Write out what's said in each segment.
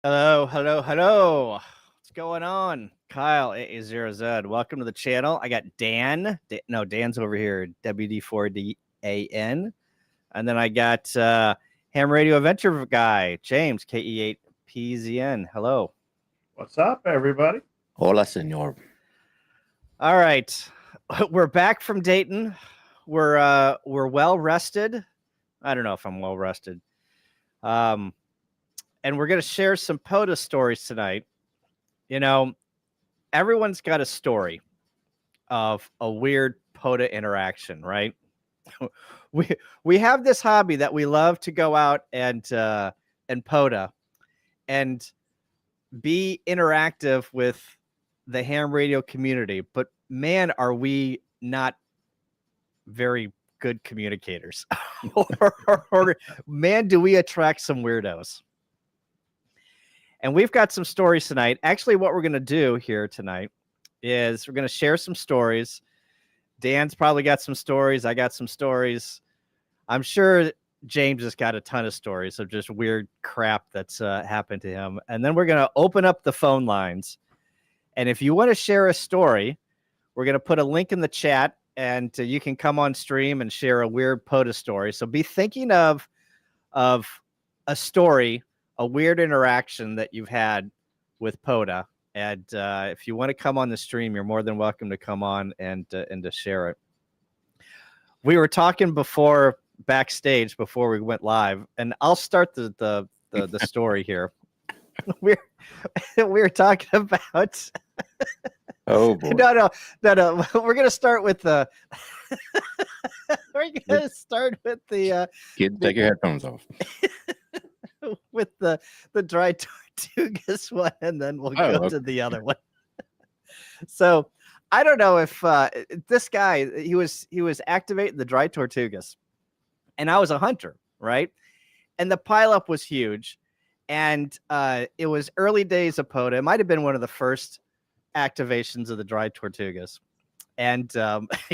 Hello, hello, hello. What's going on? Kyle, KE8PZN. Welcome to the channel. I got Dan. No, Dan's over here, WD4DAN. And then I got Ham Radio Adventure guy, James, KE8PZN. Hello. What's up, everybody? Hola, senor. All right. We're back from Dayton. We're well rested. I don't know if I'm well rested. And we're going to share some POTA stories tonight. You know, everyone's got a story of a weird POTA interaction, right? we have this hobby that we love to go out and POTA and be interactive with the ham radio community. But man, are we not very good communicators. or man, do we attract some weirdos. And we've got some stories tonight. Actually, what we're going to do here tonight is we're going to share some stories. Dan's probably got some stories. I got some stories. I'm sure James has got a ton of stories of just weird crap that's happened to him. And then we're going to open up the phone lines. And if you want to share a story, we're going to put a link in the chat, and you can come on stream and share a weird POTA story. So be thinking of a story, a weird interaction that you've had with POTA. And if you want to come on the stream, you're more than welcome to come on and to share it. We were talking before backstage before we went live, and I'll start the story here. We were talking about. Oh boy! No. We're gonna start with the. We're gonna start with the. Kid, take your headphones off. With the dry tortugas one, and then we'll go to the other one. So I don't know if this guy he was activating the dry tortugas, and I was a hunter, right? And the pileup was huge, and it was early days of POTA. It might have been one of the first activations of the dry tortugas. And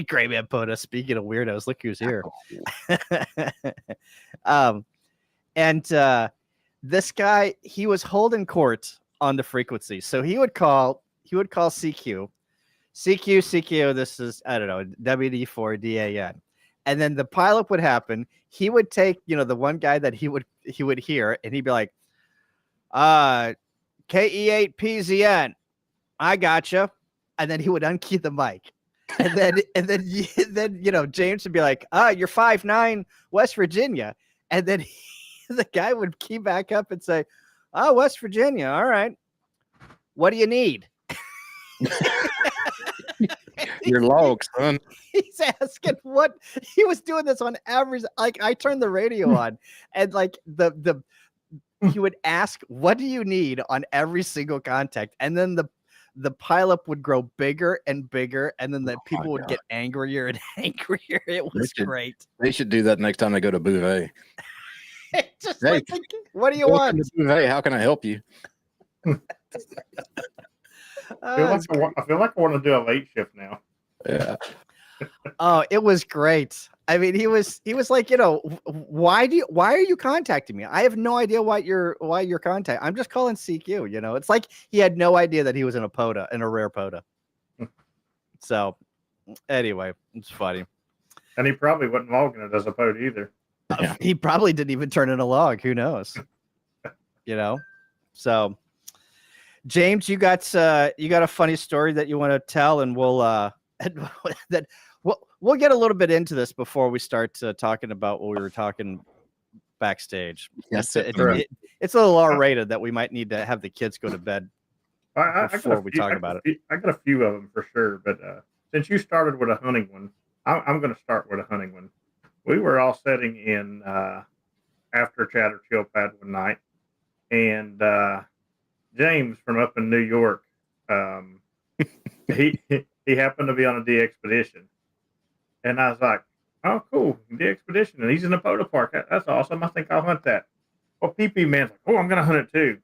Gray Man POTA, speaking of weirdos, look who's here. And this guy, he was holding court on the frequency. So he would call CQ. CQ, this is, I don't know, WD4DAN. And then the pileup would happen. He would take, the one guy that he would hear, and he'd be like, KE8PZN, I gotcha. And then he would unkey the mic. And then James would be like, you're 5'9", West Virginia. And then the guy would key back up and say, oh, West Virginia. All right. What do you need? Your log, son. He's asking what he was doing this on average. Like, I turned the radio on, and like he would ask, what do you need on every single contact? And then the pileup would grow bigger and bigger, and then the people would get angrier and angrier. It was great. They should do that next time they go to Bouvet. Just hey, like, what do you want? Hey, how can I help you? I feel like I want to do a late shift now. Yeah. Oh, it was great. I mean, he was like, why are you contacting me? I have no idea why you're contacting. I'm just calling CQ. It's like he had no idea that he was in a POTA, in a rare POTA. So, anyway, it's funny. And he probably wasn't logging it as a POTA either. He probably didn't even turn in a log. Who knows? So, James, you got a funny story that you want to tell, and we'll get a little bit into this before we start talking about what we were talking backstage. Yes, it's a little R-rated that we might need to have the kids go to bed before we talk about it. I got a few of them for sure, but since you started with a hunting one, I'm going to start with a hunting one. We were all sitting in after Chatter Chill Pad one night, and James from up in New York, he happened to be on a de-expedition. And I was like, oh, cool, de-expedition. And he's in the POTA park. That's awesome. I think I'll hunt that. Well, PP Man's like, oh, I'm going to hunt it too.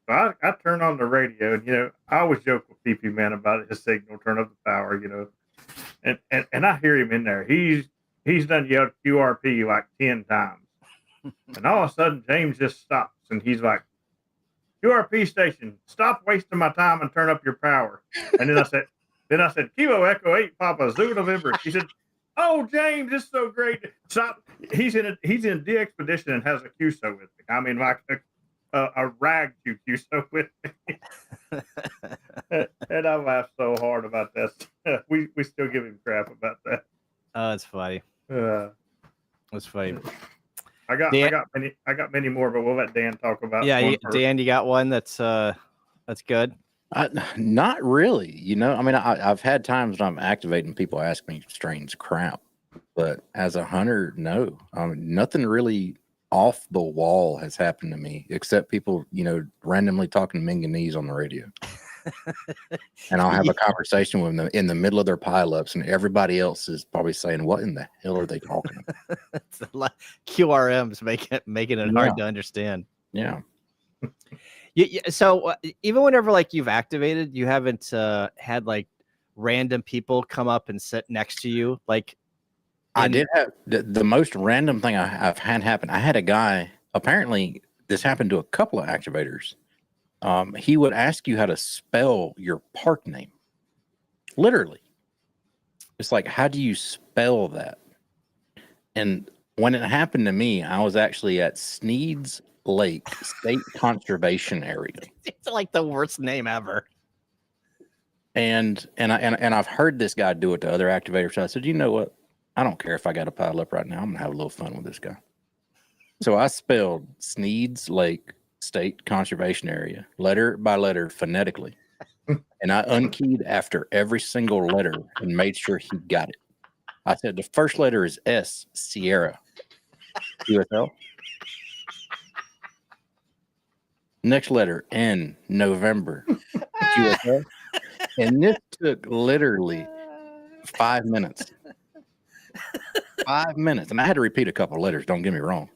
So I turned on the radio, and, I always joke with PP Man about his signal, turn up the power, And I hear him in there. He's done yelled QRP like 10 times. And all of a sudden, James just stops, and he's like, QRP station, stop wasting my time and turn up your power. And then I said, Kilo Echo 8 Papa Zoo November. He said, oh, James, it's so great. Stop. He's in D Expedition and has a QSO with me. I mean, like a rag QSO with me. And I laughed so hard about that. We still give him crap about that. Oh, it's funny. It's funny. I got many more, but we'll let Dan talk about. Yeah, Dan, you got one that's good. Not really. You know, I mean, I've had times when I'm activating, people ask me strange crap, but as a hunter, no, nothing really off the wall has happened to me, except people, you know, randomly talking Minganese on the radio. And I'll have a conversation with them in the middle of their pileups, and everybody else is probably saying, "What in the hell are they talking about?" It's a lot, QRMs making it hard to understand. Yeah. So even whenever like you've activated, you haven't had like random people come up and sit next to you. Like I did have the most random thing I've had happen. I had a guy. Apparently, this happened to a couple of activators. He would ask you how to spell your park name. Literally. It's like, how do you spell that? And when it happened to me, I was actually at Sneed's Lake State Conservation Area. It's like the worst name ever. And I've heard this guy do it to other activators. So I said, you know what? I don't care if I got to pile up right now. I'm gonna have a little fun with this guy. So I spelled Sneed's Lake State Conservation Area, letter by letter, phonetically. And I unkeyed after every single letter and made sure he got it. I said, the first letter is S, Sierra, USL. Next letter, N, November, USL. And this took literally 5 minutes. 5 minutes. And I had to repeat a couple of letters, don't get me wrong.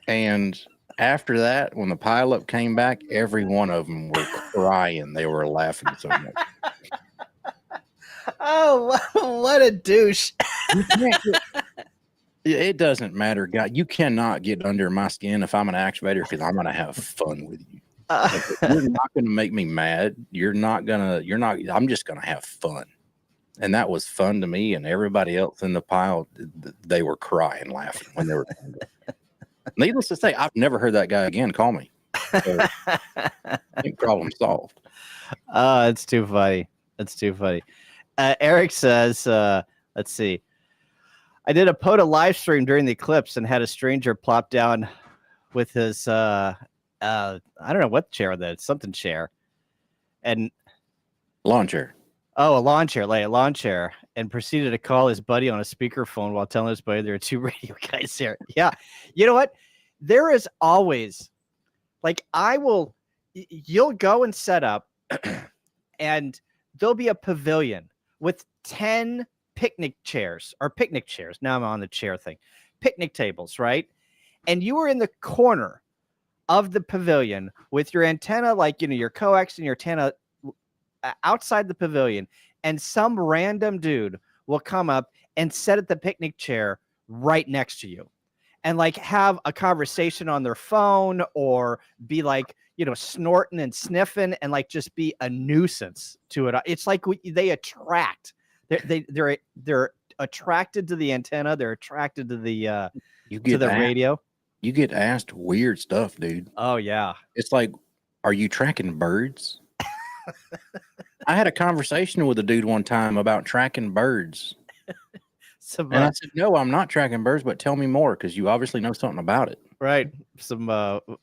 And after that, when the pileup came back, every one of them were crying. They were laughing so much. Oh, what a douche. It doesn't matter, guy. You cannot get under my skin if I'm an activator, because I'm going to have fun with you. You're not going to make me mad. I'm just going to have fun. And that was fun to me, and everybody else in the pile, they were crying, laughing when they were. Needless to say, I've never heard that guy again call me. So, I think problem solved. It's too funny. That's too funny. Eric says, let's see. I did a POTA live stream during the eclipse and had a stranger plop down with his, I don't know what chair that is, something chair. And Lawn chair. Oh, a lawn chair, like a lawn chair, and proceeded to call his buddy on a speakerphone while telling his buddy there are two radio guys there. Yeah. You know what? There is always, like, you'll go and set up and there'll be a pavilion with 10 picnic chairs. Now I'm on the chair thing. Picnic tables, right? And you are in the corner of the pavilion with your antenna, like, you know, your coax and your antenna outside the pavilion, and some random dude will come up and sit at the picnic chair right next to you and like have a conversation on their phone or be like, you know, snorting and sniffing and like just be a nuisance to it. It's like they attract. They're attracted to the antenna. They're attracted to the radio. You get asked weird stuff, dude. Oh yeah. It's like, are you tracking birds? I had a conversation with a dude one time about tracking birds. And I said, no, I'm not tracking birds, but tell me more, because you obviously know something about it. Right. So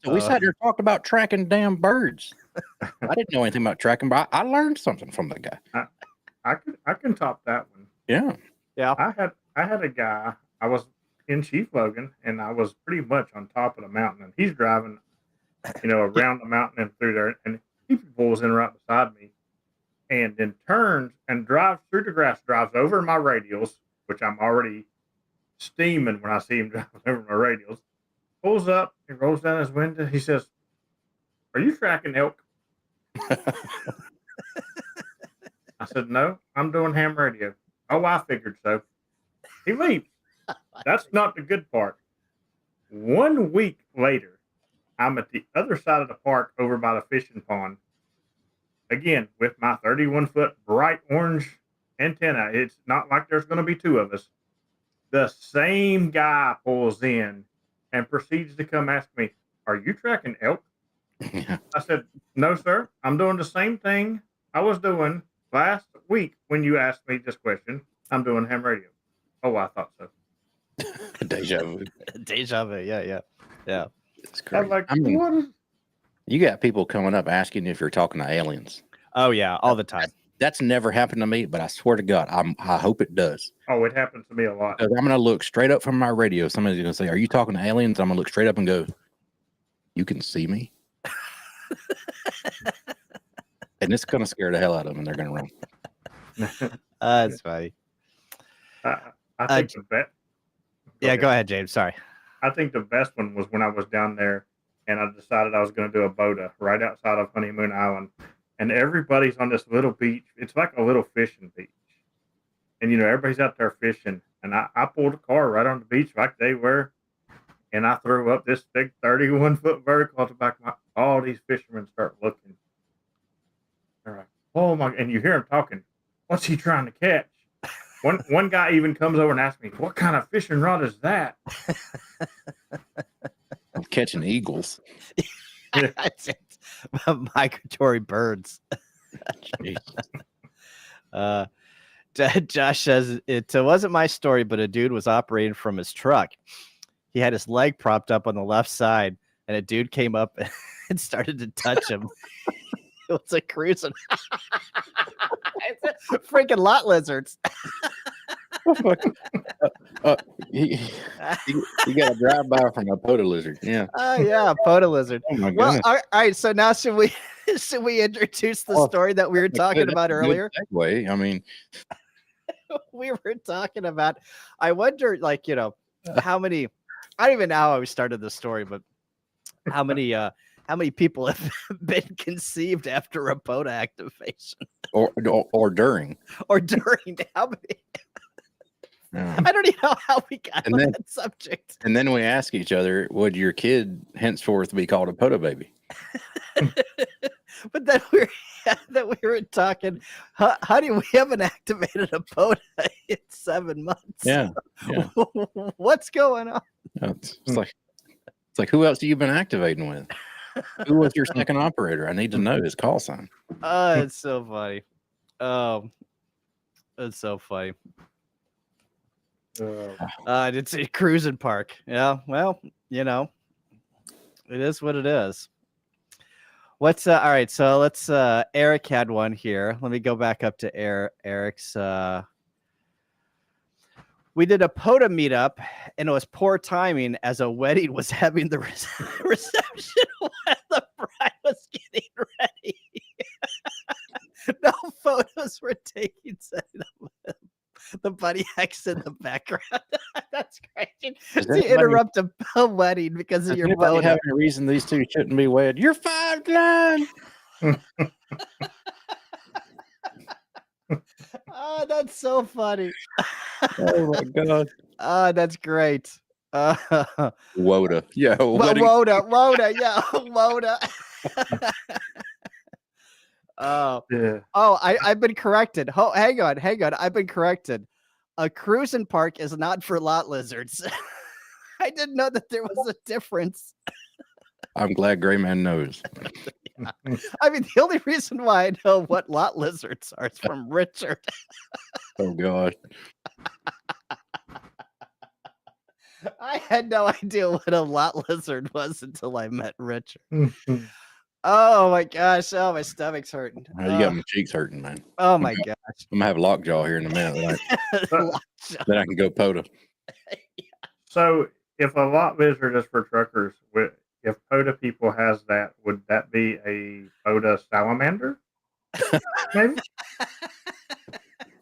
we sat here and talked about tracking damn birds. I didn't know anything about tracking, but I learned something from the guy. I can top that one. Yeah. Yeah. I had a guy, I was in Chief Logan, and I was pretty much on top of the mountain, and he's driving, you know, around the mountain and through there, and he pulls in right beside me and then turns and drives through the grass, drives over my radials, which I'm already steaming when I see him driving over my radials, pulls up and rolls down his window. He says, "Are you tracking elk?" I said, "No, I'm doing ham radio." "Oh, I figured so." He leaves. That's not the good part. 1 week later, I'm at the other side of the park over by the fishing pond. Again, with my 31-foot bright orange antenna. It's not like there's going to be two of us. The same guy pulls in and proceeds to come ask me, "Are you tracking elk?" Yeah. I said, "No, sir. I'm doing the same thing I was doing last week when you asked me this question. I'm doing ham radio." "Oh, I thought so." Deja vu. Deja vu. Yeah. It's I crazy. was like, I mean, "What is?" you got people coming up asking if you're talking to aliens. Oh yeah, all the time. That's never happened to me, but I swear to God, I hope it does. Oh, it happens to me a lot. Because I'm going to look straight up from my radio. Somebody's going to say, "Are you talking to aliens?" I'm going to look straight up and go, "You can see me?" And it's going to scare the hell out of them, and they're going to run. That's funny. I think the best. Yeah, go ahead, James. Sorry. I think the best one was when I was down there and I decided I was going to do a POTA right outside of Honeymoon Island. And everybody's on this little beach. It's like a little fishing beach. And, everybody's out there fishing. And I pulled a car right on the beach like they were. And I threw up this big 31-foot vertical at the back of my. All these fishermen start looking. They're like, "Oh my!" And you hear them talking. "What's he trying to catch?" One guy even comes over and asks me, "What kind of fishing rod is that?" I'm catching eagles. Migratory birds. Josh says it wasn't my story, but a dude was operating from his truck. He had his leg propped up on the left side, and a dude came up and started to touch him. It was a cruising. It's a freaking lot lizards. You got to drive by from a POTA lizard. Yeah. Oh yeah, POTA lizard. Oh my Well, goodness. all right. So now should we introduce the story that we were talking about earlier? Segue. I mean, We were talking about. I wonder, how many. I don't even know how we started this story, but how many people have been conceived after a POTA activation or during. or during? How many? Yeah. I don't even know how we got And on then- that subject. And then we ask each other, would your kid henceforth be called a POTA baby? But then we were talking, honey, we haven't activated a POTA in 7 months. Yeah. What's going on? It's like, who else have you been activating with? Who was your second operator? I need to know his call sign. Oh, it's so funny. It's so funny. It's a cruising park. Yeah, well, it is what it is. What's all right? So let's. Eric had one here. Let me go back up to Eric's. We did a POTA meetup, and it was poor timing as a wedding was having the reception while the bride was getting ready. No photos were taken. Setting up the buddy X in the background. That's great. To interrupt a wedding because of your POTA. Have any reason these two shouldn't be wed? You're 5'9". Oh, that's so funny. Oh my God. Oh, that's great. WOTA. Yeah. WOTA. Yeah. WOTA. Yeah. Oh, I've been corrected. Oh, hang on. I've been corrected. A cruising park is not for lot lizards. I didn't know that there was a difference. I'm glad Gray Man knows. Yeah. I mean, the only reason why I know what lot lizards are is from Richard. Oh God. I had no idea what a lot lizard was until I met Richard. Oh my gosh. Oh, my stomach's hurting. You got my cheeks hurting, man. Oh my gosh. I'm gonna have lockjaw here in a minute. Then I can go POTA. So, if a lot lizard is for truckers, if POTA people has that, would that be a POTA salamander? Maybe.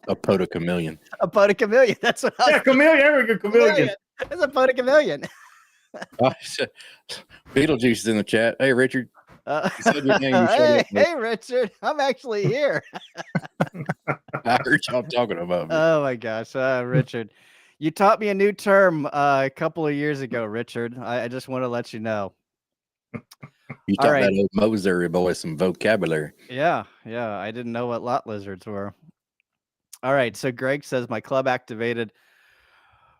A POTA chameleon. A POTA chameleon. That's what I was Chameleon. There we go. Chameleon. It's a POTA chameleon. Beetlejuice is in the chat. Hey, Richard. You said your name, you showed up. Hey, Richard. I'm actually here. I heard y'all talking about me. Oh my gosh, Richard. You taught me a new term a couple of years ago, Richard. I just want to let you know. You All taught right. that old Missouri boy some vocabulary. Yeah, I didn't know what lot lizards were. All right, so Greg says my club activated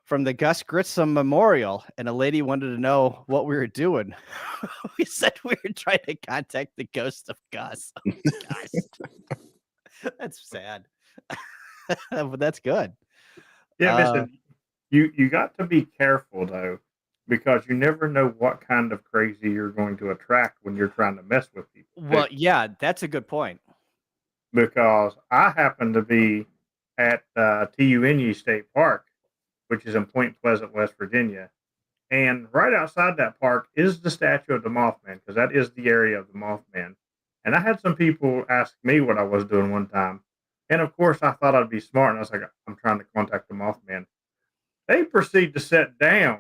from the Gus Grissom Memorial, and a lady wanted to know what we were doing. We said we were trying to contact the ghost of Gus. Oh, gosh. That's sad. But that's good. Yeah, listen, you got to be careful though, because you never know what kind of crazy you're going to attract when you're trying to mess with people. too. Well, yeah, that's a good point. Because I happen to be at TUNU State Park, which is in Point Pleasant, West Virginia. And right outside that park is the statue of the Mothman, because that is the area of the Mothman. And I had some people ask me what I was doing one time. And of course, I thought I'd be smart. And I was like, I'm trying to contact the Mothman. They proceed to sit down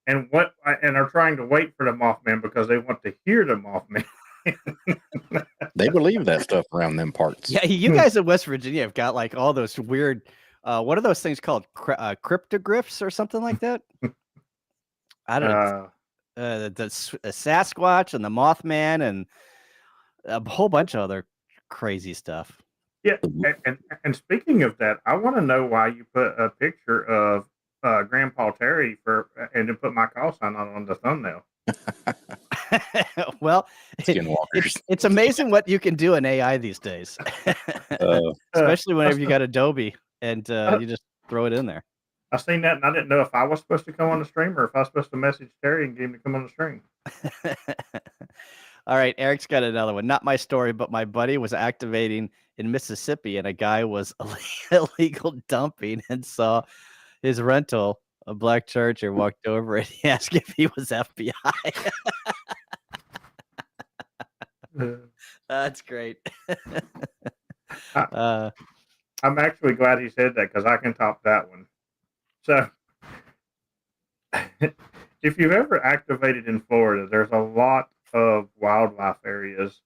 and are trying to wait for the Mothman because they want to hear the Mothman. They believe that stuff around them parts. Yeah, you guys in West Virginia have got like all those weird, what are those things called? Cryptogryphs or something like that? I don't know. The Sasquatch and the Mothman and a whole bunch of other crazy stuff. Yeah, and speaking of that, I want to know why you put a picture of Grandpa Terry and then put my call sign on the thumbnail. Well, Skinwalkers. it's amazing what you can do in AI these days, especially whenever you got Adobe and you just throw it in there. I seen that, and I didn't know if I was supposed to come on the stream or if I was supposed to message Terry and get him to come on the stream. All right, Eric's got another one. Not my story, but my buddy was activating in Mississippi, and a guy was illegal dumping and saw his rental, a black charger, walked over and he asked if he was FBI. That's great. I'm actually glad he said that because I can top that one. So, if you've ever activated in Florida, there's a lot of wildlife areas,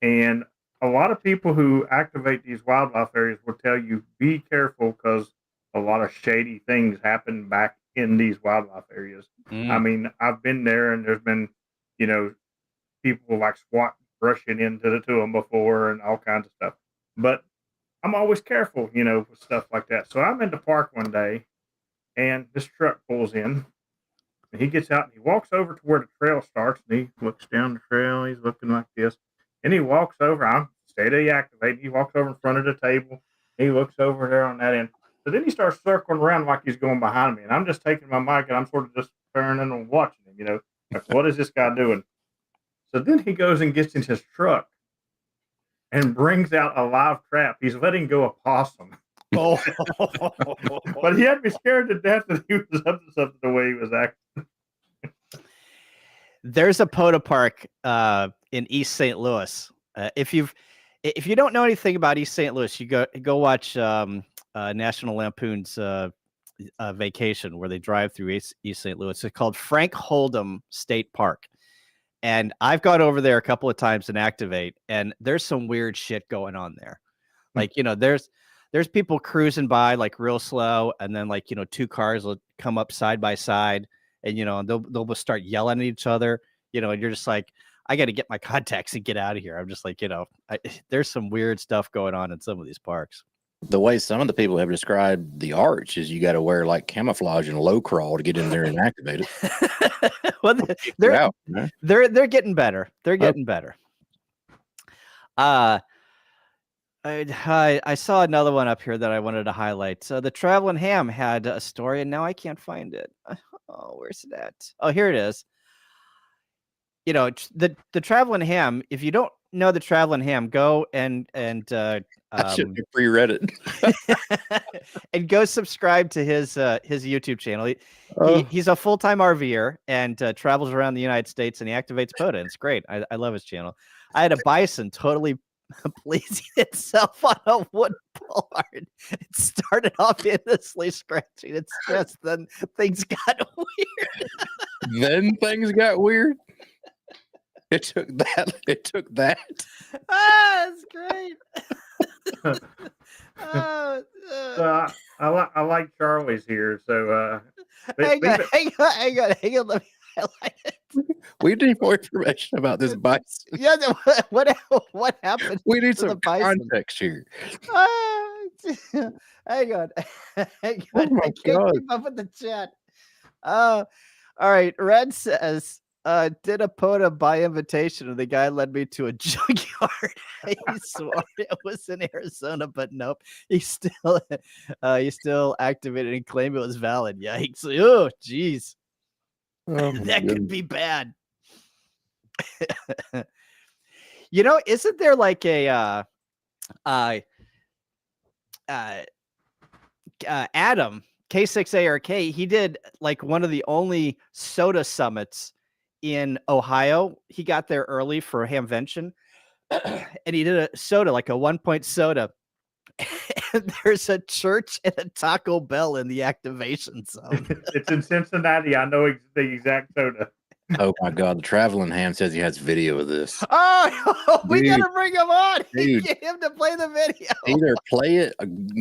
and a lot of people who activate these wildlife areas will tell you be careful because a lot of shady things happen back in these wildlife areas. I mean, I've been there, and there's been, people like SWAT rushing into them before and all kinds of stuff. But I'm always careful, with stuff like that. So I'm in the park one day, and this truck pulls in, and he gets out and he walks over to where the trail starts, and he looks down the trail. He's looking like this, and he walks over. I'm steady activated. He walks over in front of the table. He looks over there on that end. So then he starts circling around like he's going behind me, and I'm just taking my mic and I'm sort of just turning and watching him. Like, what is this guy doing? So then he goes and gets in his truck and brings out a live trap. He's letting go a possum. Oh. But he had me scared to death that he was up to something the way he was acting. There's a POTA park in East St. Louis. If you don't know anything about East St. Louis, you go watch National Lampoon's Vacation, where they drive through East St. Louis. It's called Frank Hold'em State Park. And I've gone over there a couple of times and activate, and there's some weird shit going on there. Like, there's people cruising by like real slow, and then like, two cars will come up side by side, and they'll start yelling at each other, and you're just like, I got to get my contacts and get out of here. I'm just like, there's some weird stuff going on in some of these parks. The way some of the people have described the arch is you got to wear like camouflage and low crawl to get in there and activate it. Well, they're getting better. They're getting better. I saw another one up here that I wanted to highlight. So the Traveling Ham had a story, and now I can't find it. Oh, where's that? Oh, here it is. The Traveling Ham. If you don't know the Traveling Ham, go and I should have pre-read it. and go subscribe to his YouTube channel. He's a full-time RVer and travels around the United States, and he activates POTA. It's great. I love his channel. I had a bison totally pleasing itself on a wood bollard. It started off innocently scratching its chest, then things got weird. Then things got weird. It took that. That's great. I like Charlie's here, so hang on. Let me highlight it. We need more information about this bison. Yeah, what happened? We need to some the bison? context here. Hang on. Hang Oh on. my I can't God. keep up with the chat. All right. Red says, did a POTA by invitation, and the guy led me to a junkyard. He swore it was in Arizona, but nope. He still activated and claimed it was valid. Yikes. Oh, geez. Oh, That could be bad. Isn't there like a Adam K6ARK? He did like one of the only soda summits in Ohio. He got there early for Hamvention, and he did a soda, like a 1-point soda. And there's a church and a Taco Bell in the activation zone. It's in Cincinnati. I know the exact soda. Oh my God. The traveling ham says he has video of this. Oh, we Dude, gotta bring him on. dude. Get him to play the video. Either play it,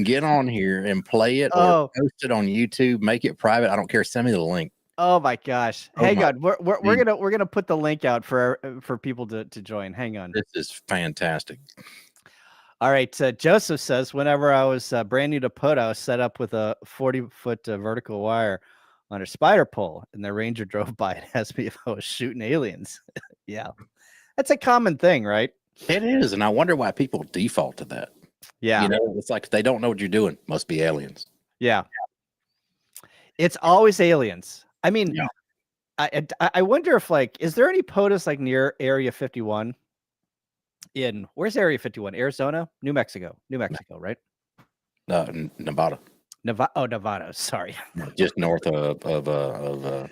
get on here and play it, or post it on YouTube, make it private. I don't care. Send me the link. Oh my gosh. Oh Hang my on. We're gonna put the link out for people to join. Hang on. This is fantastic. All right. Joseph says, whenever I was brand new to POTA, I was set up with a 40-foot vertical wire on a spider pole, and the ranger drove by and asked me if I was shooting aliens. Yeah. That's a common thing, right? It is. And I wonder why people default to that. Yeah. It's like, if they don't know what you're doing, must be aliens. Yeah. It's always aliens. I mean, Yeah. I wonder if, like, is there any POTUS like near Area 51? Where's Area 51? Arizona? New Mexico, right? Nevada. Nevada. Sorry. Just north of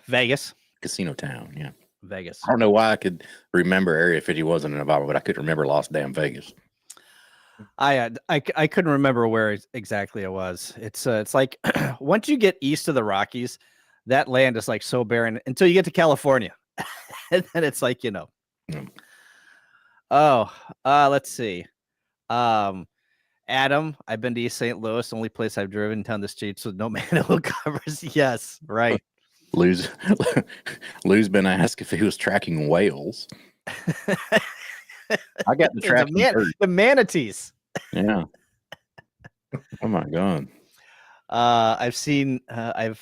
Vegas. Casino Town. Yeah. Vegas. I don't know why I could remember Area 50 wasn't in Nevada, but I couldn't remember Las Damn Vegas. I couldn't remember where exactly it was. It's like once you get east of the Rockies, that land is like so barren until you get to California. And then it's like, let's see. Adam, I've been to East St. Louis, only place I've driven down the streets with no manhole covers. Yes, right. Lou's been asked if he was tracking whales. I got the tracking the manatees. Yeah. Oh my God. I've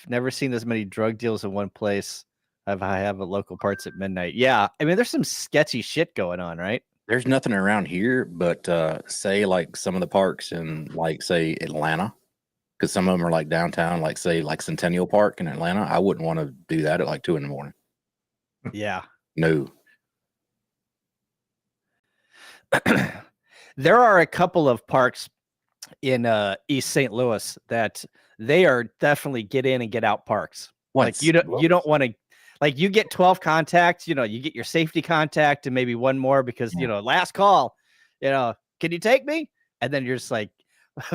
never seen as many drug deals in one place. I have a local parts at midnight. Yeah. I mean, there's some sketchy shit going on, right? There's nothing around here, but say like some of the parks in like say Atlanta, because some of them are like downtown, like say like Centennial Park in Atlanta. I wouldn't want to do that at like 2 a.m. Yeah. No. There are a couple of parks in East St. Louis that they are definitely get in and get out parks. Like you don't want to, like, you get 12 contacts, you get your safety contact and maybe one more because last call, can you take me? And then you're just like,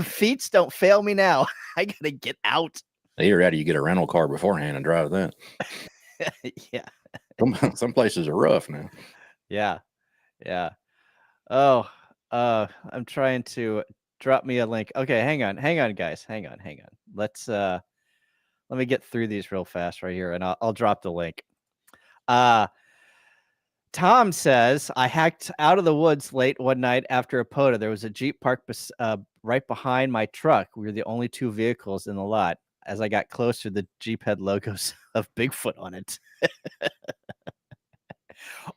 feet don't fail me now. I gotta get out. Either that or you get a rental car beforehand and drive that. Yeah. Some places are rough now. Yeah. Yeah. Oh, I'm trying to drop me a link. Okay, hang on, guys. Hang on. Let me get through these real fast right here, and I'll drop the link. Tom says, I hacked out of the woods late one night after a POTA. There was a Jeep parked right behind my truck. We were the only 2 vehicles in the lot. As I got closer, the Jeep had logos of Bigfoot on it.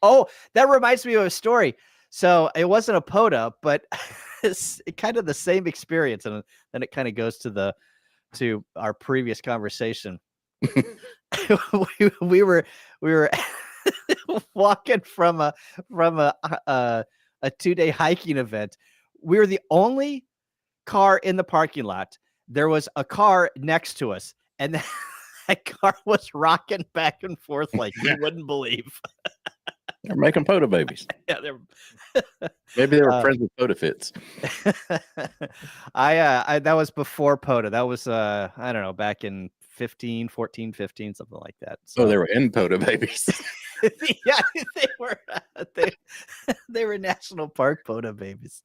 Oh, that reminds me of a story. So it wasn't a POTA, but it's kind of the same experience. And then it kind of goes to our previous conversation. we were walking from a 2-day hiking event. We were the only car in the parking lot. There was a car next to us, and that car was rocking back and forth like you wouldn't believe. They're making POTA babies. Yeah, maybe they were friends with POTA fits. That was before POTA. That was I don't know, back in 14, 15, something like that. So they were in POTA babies. Yeah, they were national park POTA babies.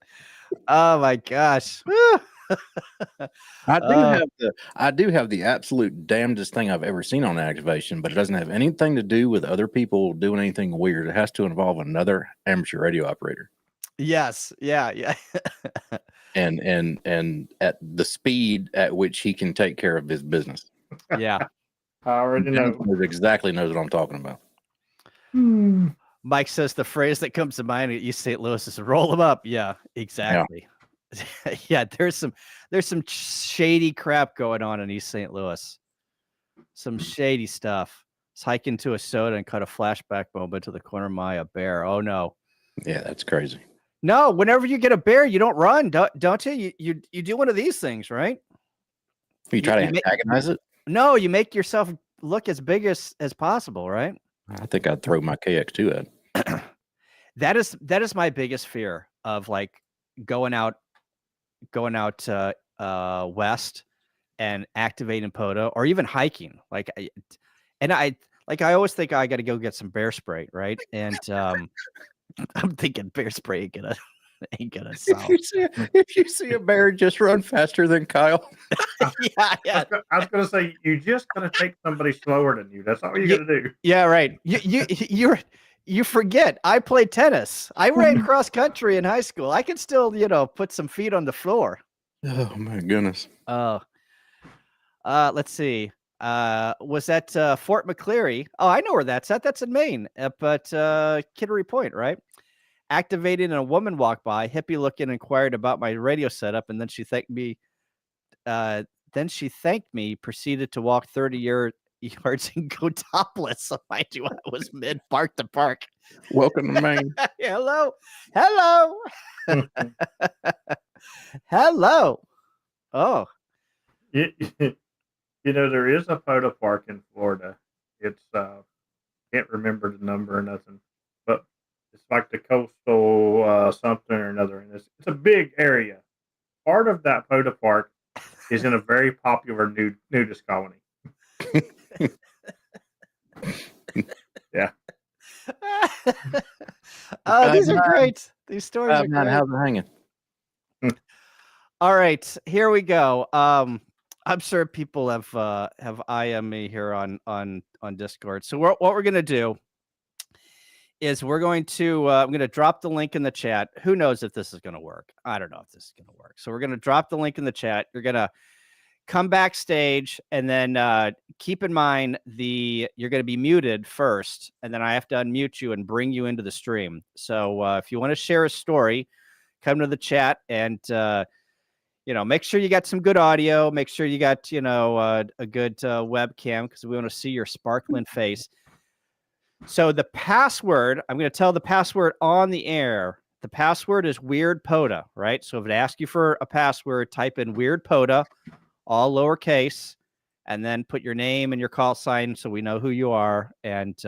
Oh my gosh. I do have the absolute damnedest thing I've ever seen on activation, but it doesn't have anything to do with other people doing anything weird. It has to involve another amateur radio operator. Yes. Yeah. And at the speed at which he can take care of his business. Yeah. I already know. Exactly knows what I'm talking about. Mike says the phrase that comes to mind at East St. Louis is "roll them up." Yeah, exactly. Yeah, there's some shady crap going on in East St. Louis. Some shady stuff. Let's hike into a soda and cut a flashback moment to the corner of my bear. Oh no. Yeah, that's crazy. No, whenever you get a bear, you don't run, don't you? You do one of these things, right? You try to antagonize it? No, you make yourself look as big as possible, right? I think I'd throw my KX2 at. That is my biggest fear of like going out west and activating POTA or even hiking. Like I always think I got to go get some bear spray, right? And I'm thinking bear spray ain't gonna solve. If you see a bear, just run faster than Kyle. Yeah. I was gonna say you just gotta take somebody slower than you. That's all you gotta do. Yeah, right. You forget. I played tennis. I ran cross country in high school. I can still, put some feet on the floor. Oh my goodness. Let's see. Was that Fort McCleary? Oh, I know where that's at. That's in Maine, but Kittery Point, right? Activated and a woman walked by, hippie looking, inquired about my radio setup, and then she thanked me. Proceeded to walk 30 yards and go topless. So mind you, I was mid park to park. Welcome to Maine. Hello. Hello. Oh. There is a photo park in Florida. It's can't remember the number or nothing, but it's like the coastal something or another, and it's a big area. Part of that photo park is in a very popular nudist colony. Yeah. Oh, these are great. These stories are great. How's it hanging? All right, here we go. I'm sure people have IM me here on Discord. So what we're gonna do is I'm gonna drop the link in the chat. Who knows if this is gonna work? I don't know if this is gonna work. So we're gonna drop the link in the chat. You're gonna come backstage, and then keep in mind you're gonna be muted first, and then I have to unmute you and bring you into the stream. So if you want to share a story, come to the chat and make sure you got some good audio. Make sure you got, a good webcam because we want to see your sparkling face. So the password, I'm going to tell the password on the air. The password is weird POTA, right? So if it asks you for a password, type in weird POTA, all lowercase, and then put your name and your call sign so we know who you are. And,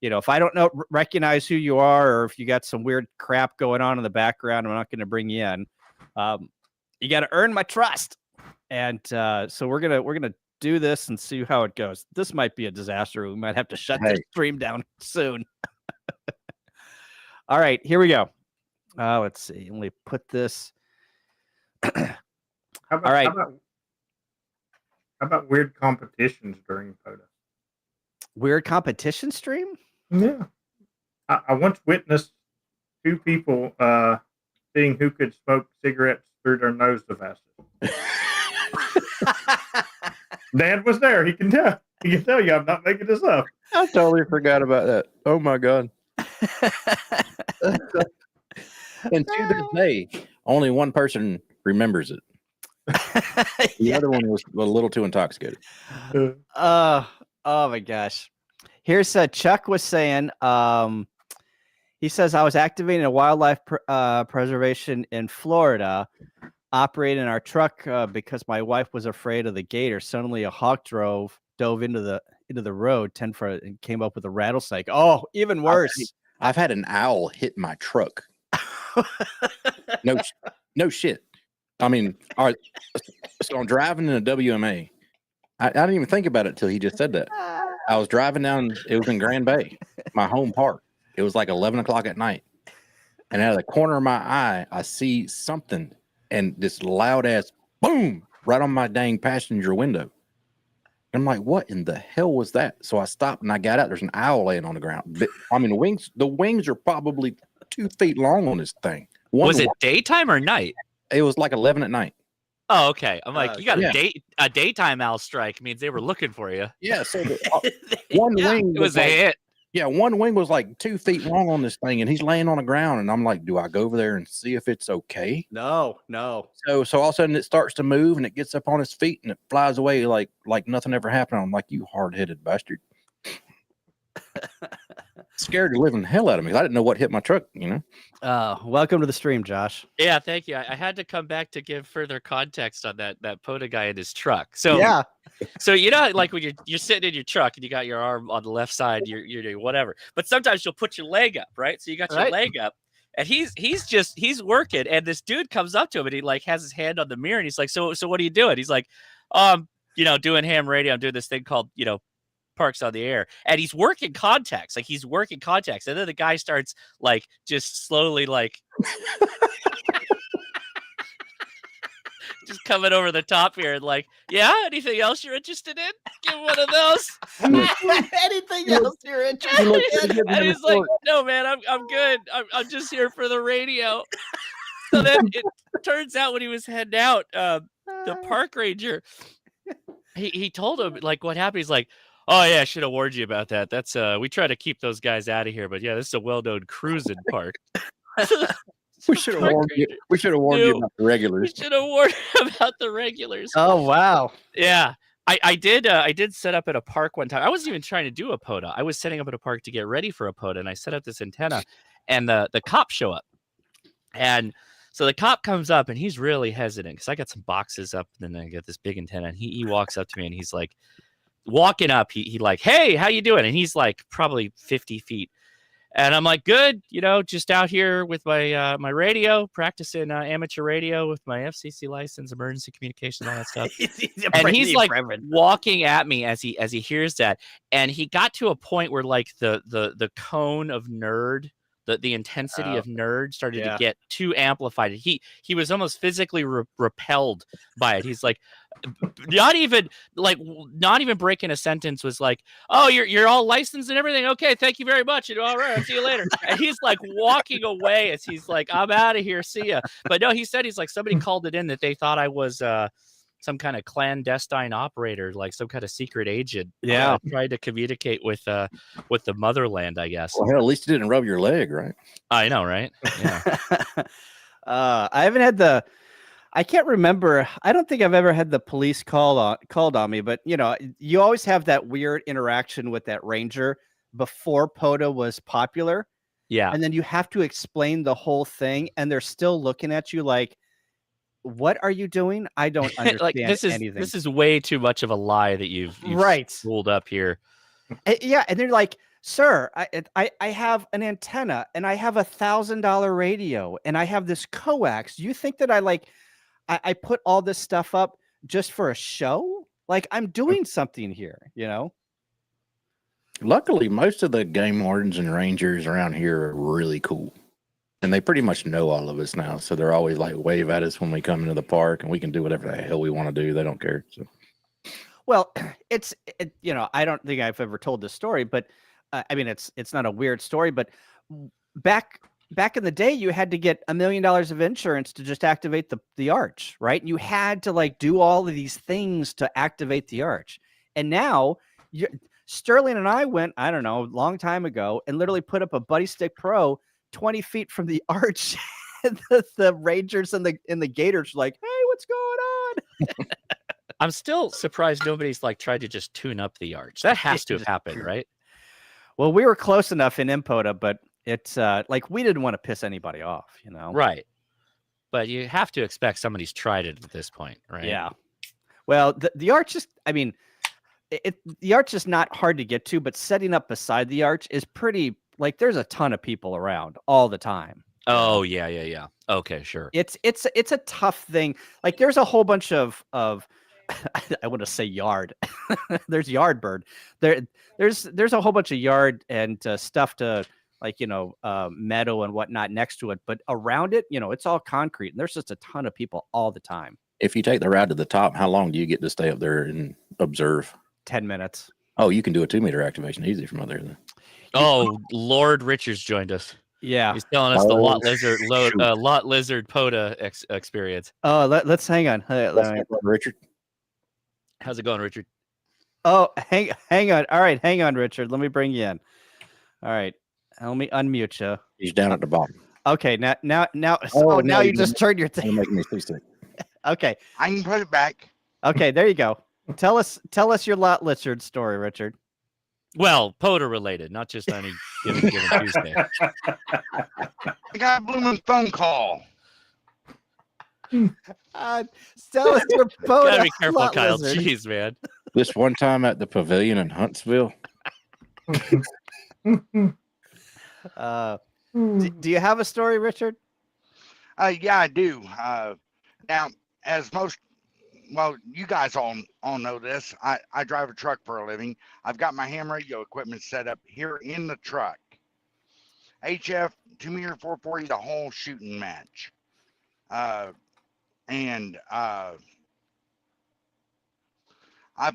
if I don't recognize who you are, or if you got some weird crap going on in the background, I'm not going to bring you in. You got to earn my trust. And so we're gonna do this and see how it goes. This might be a disaster. We might have to shut this stream down soon. All right, here we go. Let's see. Let me put this. All right. How about weird competitions during POTA? Weird competition stream? Yeah. I once witnessed two people seeing who could smoke cigarettes through their nose the fastest. Dad was there. He can tell you I'm not making this up. I totally forgot about that. Oh my God. And to this day, only one person remembers it. The other one was a little too intoxicated. Oh my gosh. Here's Chuck was saying, he says, I was activating a wildlife preservation in Florida, operating our truck because my wife was afraid of the gator. Suddenly a hawk dove into the road 10 foot and came up with a rattlesnake. Oh, even worse. I've had an owl hit my truck. No shit. I mean, so I'm driving in a WMA. I didn't even think about it till he just said that. I was driving down, it was in Grand Bay, my home park. It was like 11 o'clock at night. And out of the corner of my eye, I see something and this loud ass boom right on my dang passenger window. I'm like, what in the hell was that? So I stopped and I got out. There's an owl laying on the ground. I mean, the wings are probably 2 feet long on this thing. Was it daytime or night? It was like 11 at night. Oh, okay. I'm like, you got yeah. a daytime owl strike means they were looking for you. Yeah. So one wing It was a hit. Yeah, one wing was like 2 feet long on this thing, and he's laying on the ground. And I'm like, do I go over there and see if it's okay? No. So all of a sudden it starts to move, and it gets up on its feet, and it flies away like nothing ever happened. I'm like, you hard-headed bastard. Scared the living hell out of me. I didn't know what hit my truck, Welcome to the stream, Josh. Yeah, thank you. I had to come back to give further context on that POTA guy in his truck. So yeah. So like when you're sitting in your truck and you got your arm on the left side, you're doing whatever. But sometimes you'll put your leg up, right? So you got your leg up, and he's working, and this dude comes up to him and he like has his hand on the mirror and he's like, so what are you doing? He's like, doing ham radio. I'm doing this thing called Parks on the Air, and he's working contacts. And then the guy starts like just slowly like just coming over the top here and like, yeah, anything else you're interested in? Give one of those. Anything else you're interested in? And he's like, no, man, I'm good. I'm just here for the radio. So then it turns out when he was heading out, the park ranger, he told him like what happened. He's like, oh yeah, I should have warned you about that. That's we try to keep those guys out of here, but yeah, this is a well-known cruising park. We should have warned you. We should have warned you about the regulars. We should have warned about the regulars. Oh wow. Yeah. I did set up at a park one time. I wasn't even trying to do a POTA. I was setting up at a park to get ready for a POTA, and I set up this antenna, and the cops show up. And so the cop comes up, and he's really hesitant because I got some boxes up, and then I got this big antenna, and he walks up to me, and he's like, walking up, he like, hey, how you doing? And he's like probably 50 feet. And I'm like, good, just out here with my my radio, practicing amateur radio with my FCC license, emergency communication, all that stuff. And he's like walking at me as he hears that. And he got to a point where like the cone of nerd, the intensity of nerd started to get too amplified. He was almost physically repelled by it. He's like, not even breaking a sentence, was like, oh, you're all licensed and everything. Okay, thank you very much. All right, I'll see you later. And he's like walking away as he's like, I'm out of here. See ya. But no, he said he's like, somebody called it in that they thought I was some kind of clandestine operator, like some kind of secret agent. Yeah, tried to communicate with the motherland, I guess. Well, hell, at least you didn't rub your leg, right? I know, right? Yeah. I haven't had I can't remember. I don't think I've ever had the police called on me, but you always have that weird interaction with that ranger before POTA was popular. Yeah. And then you have to explain the whole thing, and they're still looking at you like, what are you doing? I don't understand like, anything. This is way too much of a lie that you've pulled up here. Yeah. And they're like, sir, I have an antenna, and I have $1,000 radio, and I have this coax. You think that I put all this stuff up just for a show? Like, I'm doing something here, Luckily, most of the game wardens and rangers around here are really cool. And they pretty much know all of us now. So they're always like wave at us when we come into the park, and we can do whatever the hell we want to do. They don't care. So, well, I don't think I've ever told this story, but I mean, it's not a weird story, but back in the day, you had to get $1 million of insurance to just activate the arch, right? You had to do all of these things to activate the arch. And now Sterling and I went, I don't know, a long time ago, and literally put up a Buddy Stick Pro 20 feet from the arch. the Rangers and the Gators were like, hey, what's going on? I'm still surprised nobody's tried to just tune up the arch. That has to have happened, right? Well, we were close enough in POTA, but it's we didn't want to piss anybody off, Right. But you have to expect somebody's tried it at this point, right? Yeah. Well, the arch is, I mean, the arch is not hard to get to, but setting up beside the arch is pretty, there's a ton of people around all the time. Oh, yeah. Okay, sure. It's a tough thing. There's a whole bunch of I want to say yard. There's yard bird. There's a whole bunch of yard and stuff to like, meadow and whatnot next to it, but around it, it's all concrete, and there's just a ton of people all the time. If you take the ride to the top, how long do you get to stay up there and observe? 10 minutes. Oh, you can do a 2-meter activation easy from up there then. Oh, Lord Richards joined us. Yeah. He's telling us the lot lizard POTA experience. Oh, let's hang on. Richard. How's it going, Richard? Oh, hang on. All right, hang on, Richard. Let me bring you in. All right, let me unmute you. He's down at the bottom. Okay, now. Oh, now no, you just turned your thing. You're making me seasick. Okay. I can put it back. Okay, there you go. Tell us your lot lizard story, Richard. Well, POTA related, not just any given Tuesday. I got a blooming phone call. Tell us your POTA. Gotta be careful, lot Kyle. lizard. Jeez, man. This one time at the pavilion in Huntsville. Do you have a story, Richard? Yeah, I do. Now, as you guys all know this. I drive a truck for a living. I've got my ham radio equipment set up here in the truck. HF 2-meter 440, the whole shooting match. I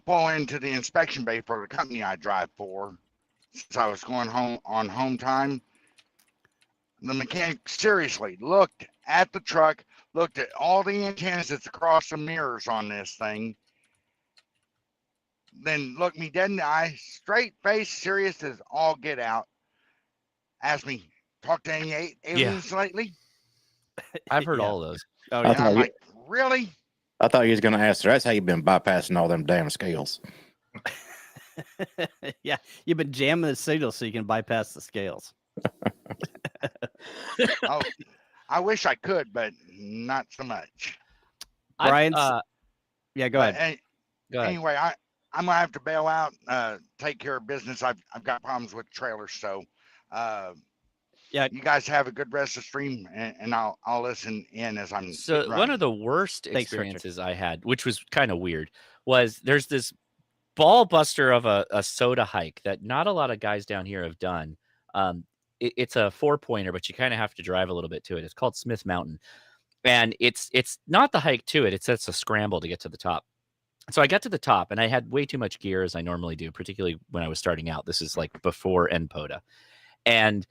pull into the inspection bay for the company I drive for, since I was going home on home time. The mechanic seriously looked at the truck, looked at all the antennas that's across the mirrors on this thing, then looked me dead in the eye, straight face, serious as all get out. Asked me, talk to any aliens lately? I've heard all of those. Oh, I yeah. And I'm like, really? I thought he was going to ask her. That's how you've been bypassing all them damn scales. Yeah, you've been jamming the signal so you can bypass the scales. Oh, I wish I could, but not so much. Brian's. Yeah, go ahead. Go ahead. Anyway, I'm gonna have to bail out, take care of business. I've got problems with trailers, so yeah, you guys have a good rest of the stream, and I'll listen in as I'm. So running. one of the worst Thanks, experiences I had, which was kind of weird, was there's this ball buster of a soda hike that not a lot of guys down here have done. It's a 4-pointer, but you kind of have to drive a little bit to it. It's called Smith Mountain, and it's not the hike to it. It's a scramble to get to the top. So I got to the top, and I had way too much gear, as I normally do, particularly when I was starting out. This is like before POTA. And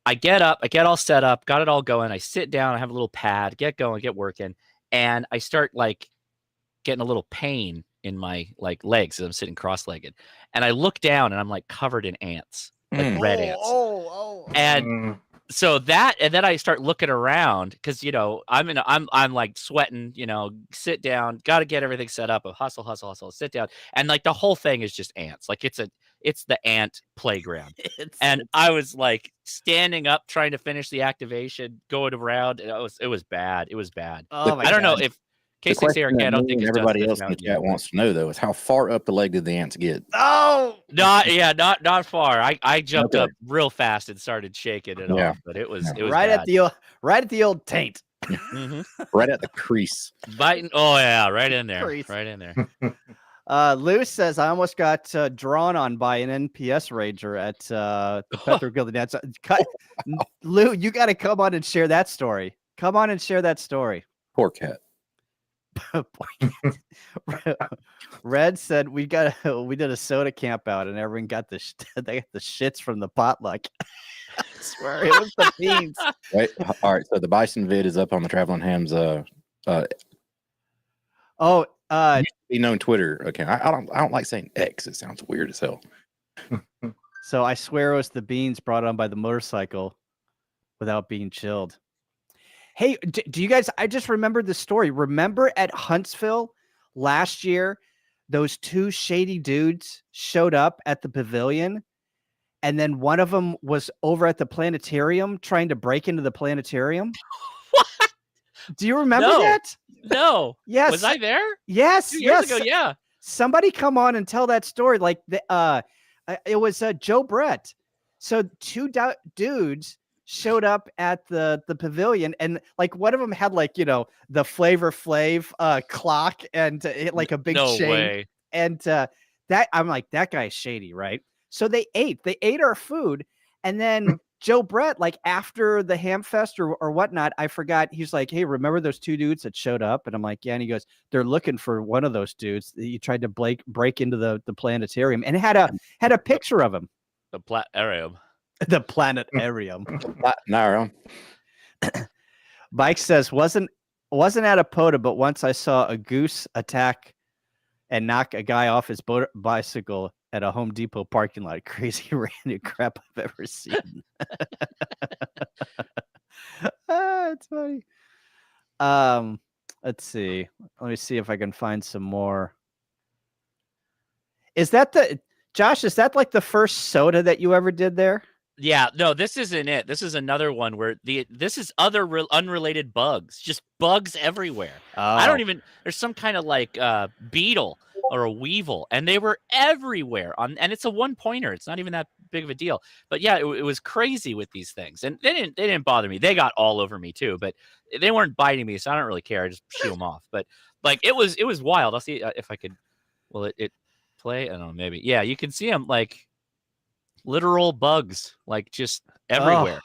I get up, I get all set up, got it all going. I sit down, I have a little pad, get going, get working, and I start like getting a little pain in my like legs as I'm sitting cross-legged. And I look down, and I'm like covered in ants. Like red ants. And so that, and then I start looking around because I'm like sweating, sit down, got to get everything set up, hustle, sit down, and like the whole thing is just ants. Like it's the ant playground. And I was like standing up trying to finish the activation, going around, and it was bad. It was bad. Oh my I don't God. know if K6ARK, I don't think it's everybody else in the chat wants to know though is how far up the leg did the ants get? Oh, not far. I jumped up real fast and started shaking it off, but it was right bad. at the old taint. Right at the crease. Biting. Oh yeah, right in there. Crease. Right in there. Lou says I almost got drawn on by an NPS rager at the Petro Guild Dance. Lou, you got to come on and share that story. Come on and share that story. Poor cat. Red said we did a soda camp out and everyone got they got the shits from the potluck. I swear it was the beans. Right. All right. So the bison vid is up on the Traveling Hams. Be known Twitter account. I don't like saying X. It sounds weird as hell. So I swear it was the beans brought on by the motorcycle without being chilled. Hey, do you guys, I just remembered the story. Remember at Huntsville last year, those two shady dudes showed up at the pavilion, and then one of them was over at the planetarium trying to break into the planetarium? What? Do you remember that? No. Yes. Was I there? Yes. 2 years ago, yeah. Somebody come on and tell that story. Like it was Joe Brett. So two dudes showed up at the pavilion, and like one of them had like the Flavor Flav clock and like a big no chain. Way. And that I'm like, that guy's shady, right? So they ate our food, and then Joe Brett, like after the Hamfest or whatnot, I forgot. He's like, hey, remember those two dudes that showed up? And I'm like, yeah. And he goes, they're looking for one of those dudes. He tried to break into the planetarium and had a picture of him. The planetarium. The planetarium. No. Mike says, wasn't at a POTA, but once I saw a goose attack and knock a guy off his bicycle at a Home Depot parking lot. Crazy random crap I've ever seen. It's funny. Let's see. Let me see if I can find some more. Is that Josh, is that like the first soda that you ever did there? Yeah, no, this isn't it. This is another one where this is other unrelated bugs, just bugs everywhere. I don't even. There's some kind of like beetle or a weevil, and they were everywhere. And it's a one-pointer. It's not even that big of a deal. But yeah, it was crazy with these things, and they didn't bother me. They got all over me too, but they weren't biting me, so I don't really care. I just shoo them off. But like it was wild. I'll see if I could. Will it play? I don't know. Maybe. Yeah, you can see them like. Literal bugs, like just everywhere.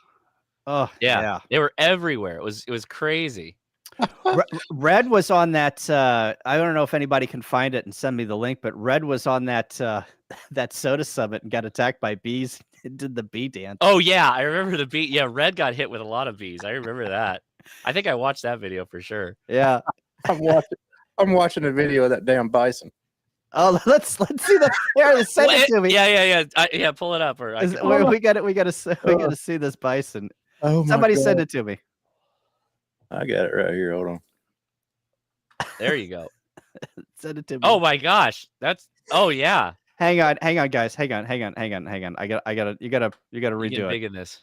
Oh yeah, they were everywhere. It was crazy. Red was on that. I don't know if anybody can find it and send me the link, but Red was on that that soda summit and got attacked by bees and did the bee dance. Oh yeah, I remember the bee. Yeah, Red got hit with a lot of bees. I remember that. I think I watched that video for sure. Yeah, I'm watching a video of that damn bison. Oh, let's see that. Here, send it to me. Yeah. Pull it up, or we got to see this bison. Oh, somebody send it to me. I got it right here. Hold on. There you go. Send it to me. Oh my gosh, that's. Oh yeah. Hang on, guys. Hang on. I gotta. You gotta redo it. Big in this.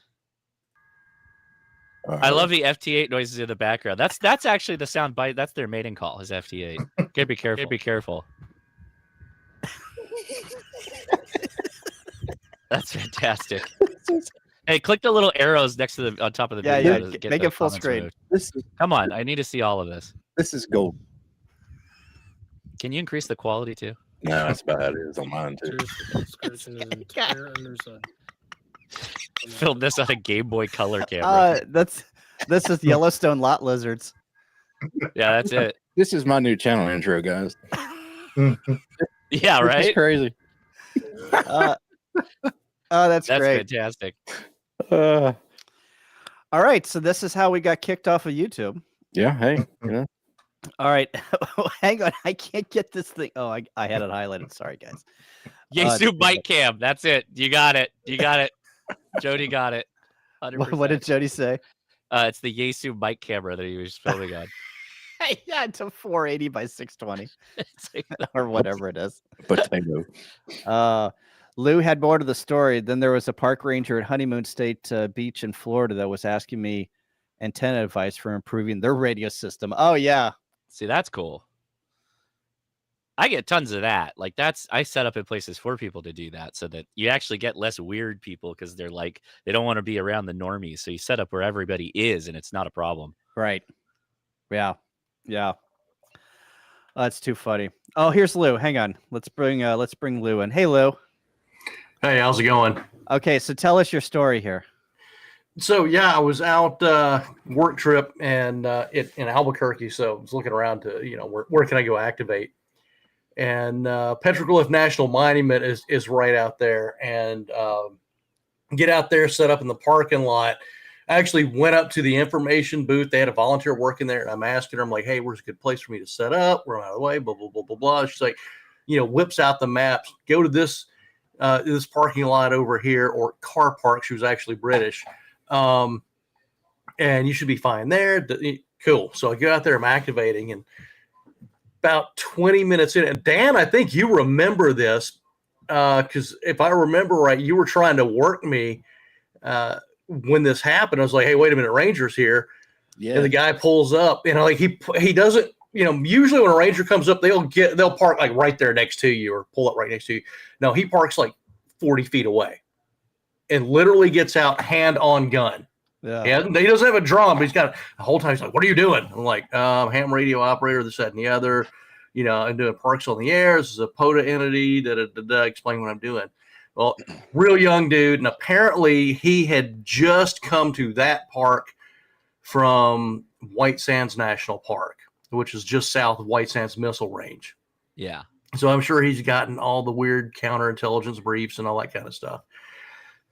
I love the FT8 noises in the background. That's actually the sound bite. That's their mating call. Is FT8. Gotta be careful. Be careful. That's fantastic. Hey, click the little arrows next to on top of the video. Yeah, make it full screen. Come on, I need to see all of this. This is gold. Can you increase the quality too? No, that's about it is on mine too. Filmed this on a Game Boy Color camera. This is Yellowstone lot lizards. Yeah, that's it. This is my new channel intro, guys. Yeah, right. It's crazy. That's great. Fantastic. All right, so this is how we got kicked off of YouTube. Yeah. Hey. Yeah. All right, hang on. I can't get this thing. Oh, I had it highlighted. Sorry, guys. Yasu bite cam. That's it. You got it. Jody got it. 100%. What did Jody say? It's the Yasu bite camera that he was filming on. Yeah, it's a 480 by 620 or whatever it is. Potato. Lou had more to the story. Then there was a park ranger at Honeymoon State Beach in Florida that was asking me antenna advice for improving their radio system. Oh yeah. See, that's cool. I get tons of that. Like I set up in places for people to do that so that you actually get less weird people because they're like, they don't want to be around the normies. So you set up where everybody is and it's not a problem. Right. Yeah. Yeah. That's too funny. Oh, here's Lou. Hang on. Let's bring Lou in. Hey, Lou. Hey, how's it going? Okay, so tell us your story here. So yeah, I was out work trip and in Albuquerque, so I was looking around to where can I go activate, and Petroglyph National Monument is right out there, and get out there, set up in the parking lot. I actually went up to the information booth. They had a volunteer working there, and I'm asking her, I'm like, hey, where's a good place for me to set up? We're out of the way, blah, blah, blah, blah, blah. She's like, whips out the maps, go to this parking lot over here, or car park. She was actually British. And you should be fine there. Cool. So I go out there, I'm activating, and about 20 minutes in, and Dan, I think you remember this, because if I remember right, you were trying to work me when this happened. I was like, hey, wait a minute, Ranger's here. Yeah. And the guy pulls up, like he doesn't, usually when a Ranger comes up, they'll park like right there next to you or pull up right next to you. No, he parks like 40 feet away and literally gets out hand on gun. Yeah. He doesn't have a drum, but he's got the whole time. He's like, what are you doing? I'm like, ham radio operator, this, that, and the other. I'm doing parks on the air. This is a POTA entity. Explain what I'm doing. Well, real young dude, and apparently he had just come to that park from White Sands National Park, which is just south of White Sands Missile Range. Yeah. So I'm sure he's gotten all the weird counterintelligence briefs and all that kind of stuff.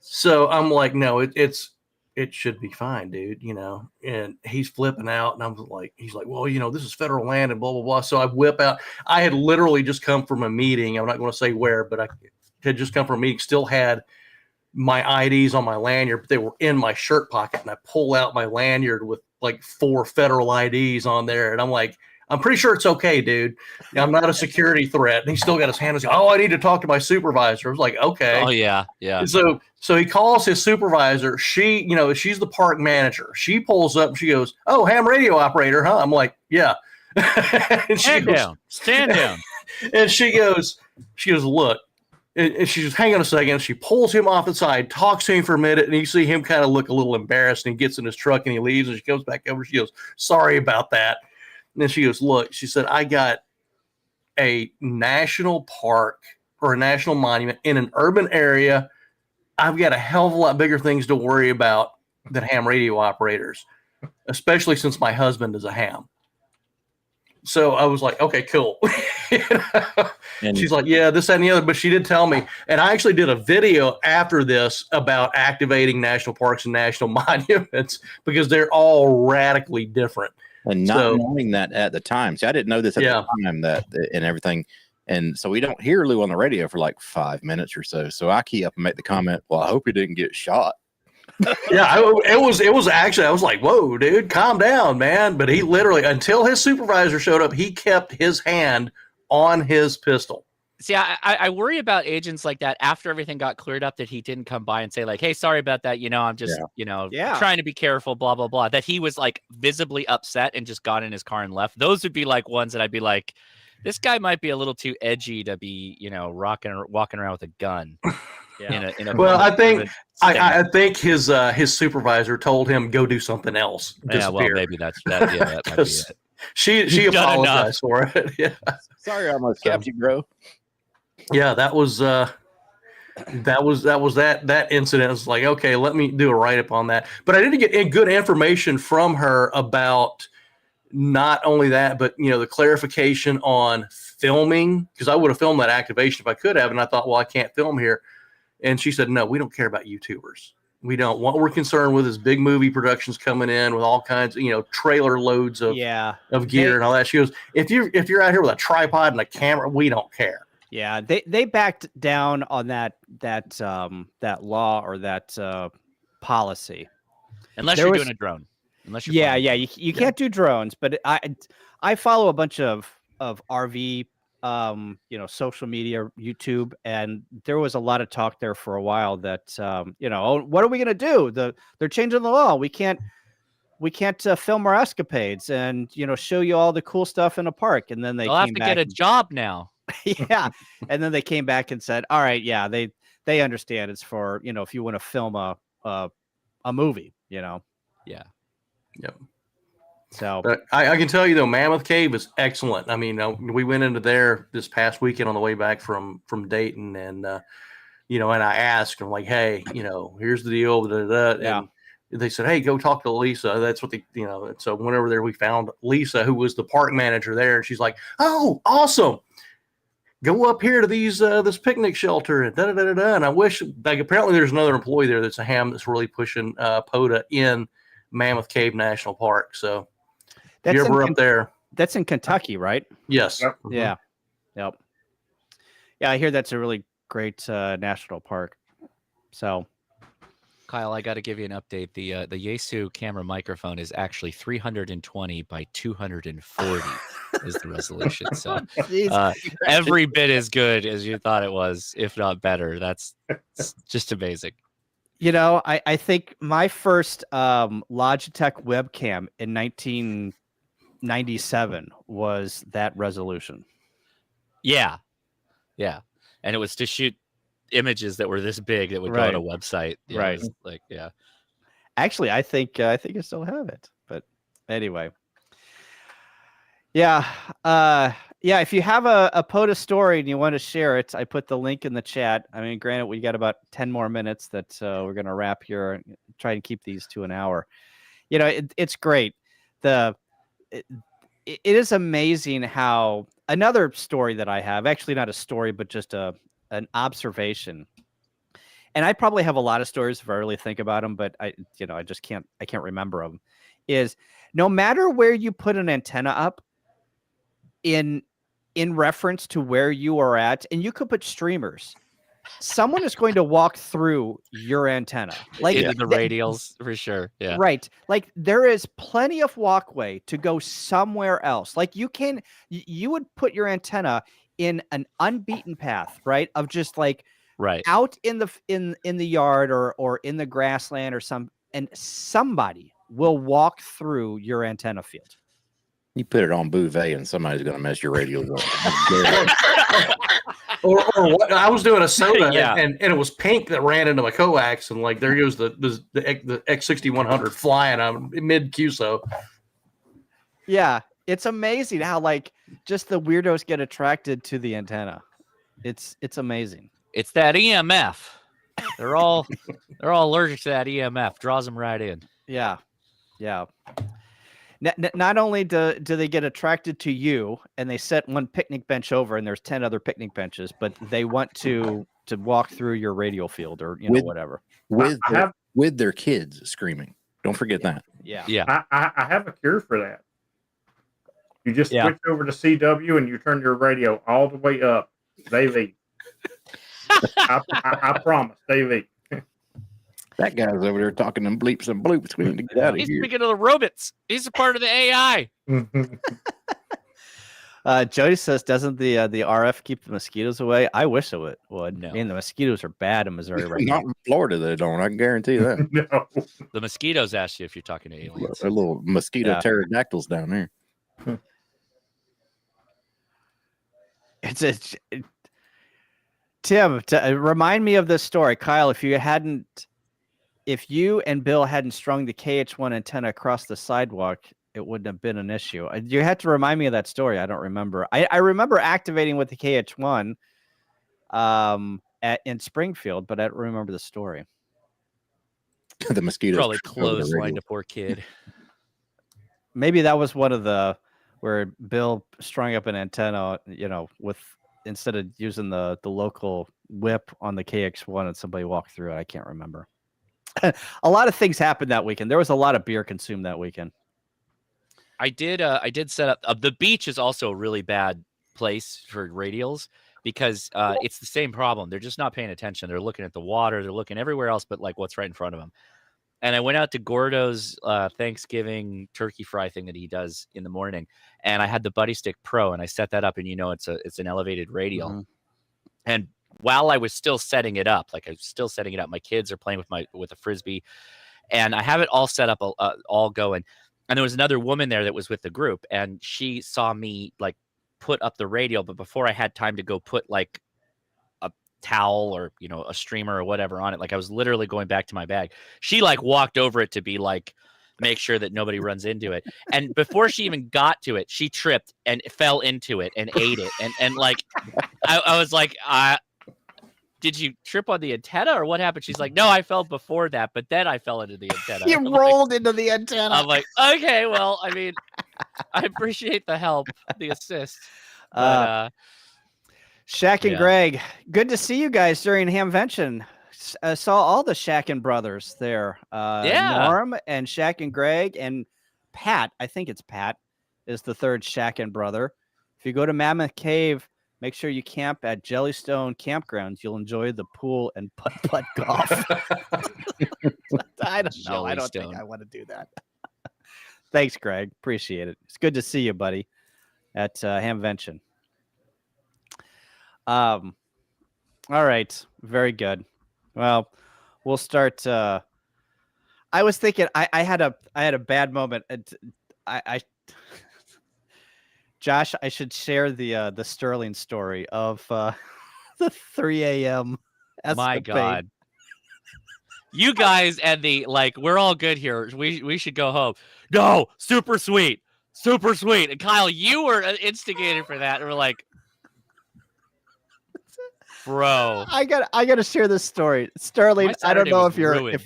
So I'm like, no, it should be fine, dude, you know. And he's flipping out, and I'm like, he's like, well, you know, this is federal land and blah blah blah. So I whip out. I had literally just come from a meeting. I'm not going to say where, but I had just come from a meeting. Still had my IDs on my lanyard, but they were in my shirt pocket. And I pull out my lanyard with like 4 federal IDs on there, and I'm like, I'm pretty sure it's okay, dude. I'm not a security threat. And he still got his hand. He's like, oh, I need to talk to my supervisor. I was like, okay. Oh yeah, yeah. So he calls his supervisor. She, you know, she's the park manager. She pulls up and she goes, oh, ham radio operator, huh? I'm like, yeah. And Stand down. Stand down. And she goes, look. And she goes, hang on a second. She pulls him off the side, talks to him for a minute, and you see him kind of look a little embarrassed, and he gets in his truck and he leaves, and she comes back over. She goes, sorry about that. And then she goes, look, she said, I got a national park or a national monument in an urban area. I've got a hell of a lot bigger things to worry about than ham radio operators, especially since my husband is a ham. So I was like, okay, cool. And she's like, yeah, this, that, and the other. But she did tell me. And I actually did a video after this about activating national parks and national monuments because they're all radically different. And not knowing that at the time. See, I didn't know this at the time that and everything. And so we don't hear Lou on the radio for like 5 minutes or so. So I key up and make the comment, well, I hope he didn't get shot. Yeah, it was actually, I was like, whoa, dude, calm down, man. But he literally, until his supervisor showed up, he kept his hand on his pistol. See, I worry about agents like that after everything got cleared up, that he didn't come by and say like, hey, sorry about that. You know, I'm just, trying to be careful, blah, blah, blah. That he was like visibly upset and just got in his car and left. Those would be like ones that I'd be like, this guy might be a little too edgy to be, you know, walking around with a gun. Yeah. Well, I think his supervisor told him go do something else. Yeah, well, maybe that's that. Yeah, that might be it. She apologized for it. Yeah. Sorry, I almost capped you, bro. Yeah, that was that incident. It's like, okay, let me do a write up on that. But I didn't get good information from her about not only that, but you know, the clarification on filming, because I would have filmed that activation if I could have, and I thought, well, I can't film here. And she said, no, we don't care about YouTubers. We don't. What we're concerned with is big movie productions coming in with all kinds of, you know, trailer loads of gear and all that. She goes, if you're out here with a tripod and a camera, we don't care. Yeah, they backed down on that law or that policy. Unless you're doing a drone. Unless you're you can't do drones. But I follow a bunch of RV social media, YouTube, and there was a lot of talk there for a while that what are we gonna do? They're changing the law. We can't film our escapades and show you all the cool stuff in a park. And then they'll have to get a job now. Yeah, and then they came back and said, all right, yeah, they understand it's for if you want to film a movie, Yeah. Yep. So, but I can tell you though, Mammoth Cave is excellent. I mean, we went into there this past weekend on the way back from Dayton, and and I asked them like, hey, here's the deal. And they said, hey, go talk to Lisa. That's what they, So whenever there, we found Lisa, who was the park manager there, and she's like, oh, awesome. Go up here to this picnic shelter and And I wish, like, apparently there's another employee there that's a ham that's really pushing POTA in Mammoth Cave National Park. So if you're ever up there. That's in Kentucky, right? Yes. Yep. Yeah. Yep. Yeah, I hear that's a really great national park. So, Kyle, I got to give you an update. The Yaesu camera microphone is actually 320 by 240 is the resolution. So every bit as good as you thought it was, if not better. That's just amazing. I think my first Logitech webcam in 1997 was that resolution. Yeah. Yeah. And it was to shoot images that were this big that would go on a website. Right. Like, yeah. Actually, I think I still have it. But anyway. Yeah. Yeah, if you have a POTA story and you want to share it, I put the link in the chat. I mean, granted, we got about 10 more minutes that we're going to wrap here and try and keep these to an hour. You know, it's great. It is amazing how another story that I have, actually not a story, but just an observation. And I probably have a lot of stories if I really think about them, but I can't remember them. Is no matter where you put an antenna up in reference to where you are at, and you could put streamers, someone is going to walk through your antenna, like into the radials for sure. Yeah. Right. Like there is plenty of walkway to go somewhere else. Like you would put your antenna in an unbeaten path, right? Of just like out in the yard or in the grassland and somebody will walk through your antenna field. You put it on Bouvet and somebody's going to mess your radio up. or what? I was doing a soda Yeah. and it was pink that ran into my coax, and like there goes the X6100 flying on mid QSO. Yeah, it's amazing how like just the weirdos get attracted to the antenna. It's amazing. It's that EMF. They're all allergic to that EMF. Draws them right in. Yeah. Yeah. Not only do they get attracted to you and they set one picnic bench over and there's 10 other picnic benches, but they want to walk through your radio field or whatever with their kids screaming. Don't forget that. Yeah. Yeah. I have a cure for that. You just switch over to CW and you turn your radio all the way up. They leave. I promise. They leave. That guy's over there talking them bleeps and bloops. We need to get out of He's here. speaking of the robots. He's a part of the AI. Jody says, doesn't the RF keep the mosquitoes away? I wish it would. No. I mean, the mosquitoes are bad in Missouri right now. Not in Florida, they don't. I can guarantee that. No. The mosquitoes ask you if you're talking to aliens. They're little mosquito pterodactyls down there. Tim, remind me of this story, Kyle. If you and Bill hadn't strung the KH1 antenna across the sidewalk, it wouldn't have been an issue. You had to remind me of that story. I don't remember. I remember activating with the KH1 in Springfield, but I don't remember the story. The mosquitoes Probably clotheslined a poor kid. Maybe that was one of where Bill strung up an antenna, with instead of using the local whip on the KX1 and somebody walked through it. I can't remember. A lot of things happened that weekend. There was a lot of beer consumed that weekend. I did set up. The beach is also a really bad place for radials because it's the same problem. They're just not paying attention. They're looking at the water. They're looking everywhere else but like what's right in front of them. And I went out to Gordo's Thanksgiving turkey fry thing that he does in the morning, and I had the Buddy Stick Pro, and I set that up, and it's an elevated radial. Mm-hmm. And while I was still setting it up, my kids are playing with a frisbee, and I have it all set up, all going. And there was another woman there that was with the group, and she saw me like put up the radial, but before I had time to go put like a towel or a streamer or whatever on it, like I was literally going back to my bag. She like walked over it to be like, make sure that nobody runs into it. And before she even got to it, she tripped and fell into it and ate it. And like, I was like, did you trip on the antenna or what happened? She's like, no, I fell before that, but then I fell into the antenna. You rolled into the antenna. I'm like, okay, well, I mean, I appreciate the help, the assist. But, Shaq and Greg, good to see you guys during Hamvention. Saw all the Shaq and brothers there. Norm and Shaq and Greg and Pat. I think it's Pat is the third Shaq and brother. If you go to Mammoth Cave, make sure you camp at Jellystone Campgrounds. You'll enjoy the pool and putt-putt golf. I don't know. I don't think I want to do that. Thanks, Greg. Appreciate it. It's good to see you, buddy, at Hamvention. All right. Very good. Well, we'll start. I was thinking I had a bad moment. Josh, I should share the Sterling story of the 3 a.m. My God. You guys and we're all good here. We should go home. No, super sweet. super sweet. And Kyle, you were an instigator for that. And we're like, bro, I gotta share this story, Sterling. My I don't Saturday know was if you're ruined.